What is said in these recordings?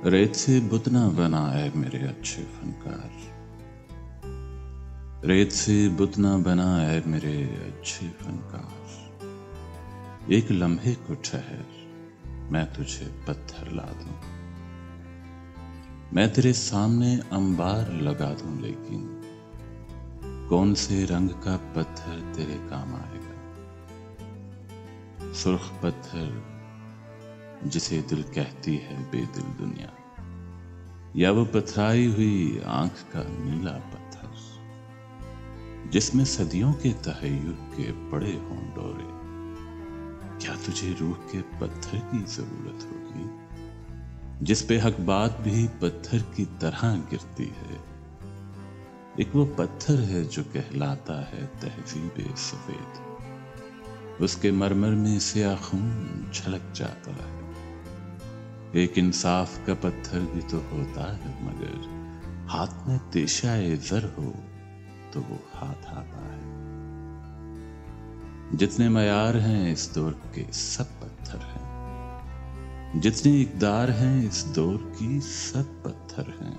रेत से बुत ना बना है मेरे अच्छे फनकार, रेत से बुत ना बना है मेरे अच्छे फनकार। एक लम्हे को ठहर, मैं तुझे पत्थर ला दूं, मैं तेरे सामने अंबार लगा दूं, लेकिन कौन से रंग का पत्थर तेरे काम आएगा? सुर्ख पत्थर जिसे दिल कहती है बेदिल दुनिया, या वो पथराई हुई आंख का नीला पत्थर जिसमें सदियों के तहय्युर के पड़े हों डोरे। क्या तुझे रूह के पत्थर की जरूरत होगी जिस पे हक बात भी पत्थर की तरह गिरती है? एक वो पत्थर है जो कहलाता है तहजीबे सफेद, उसके मरमर में सिया खून झलक जाता है। एक इंसाफ का पत्थर भी तो होता है, मगर हाथ में तेशाए ज़र हो तो वो हाथ आता है। जितने मयार हैं इस दौर के सब पत्थर हैं, जितनी इकदार हैं इस दौर की सब पत्थर हैं।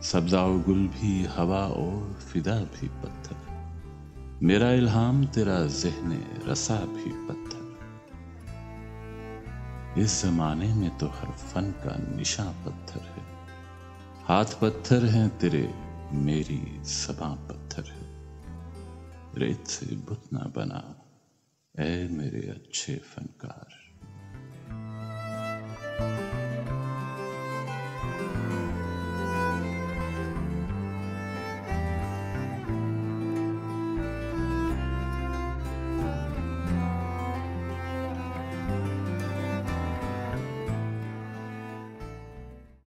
सब्ज़ा और गुल भी, हवा और फिदा भी पत्थर, मेरा इल्हाम तेरा ज़हने रसा भी पत्थर। इस जमाने में तो हर फन का निशा पत्थर है, हाथ पत्थर हैं तेरे, मेरी ज़बां पत्थर है। रेत से बुत ना बना ऐ मेरे अच्छे फनकार।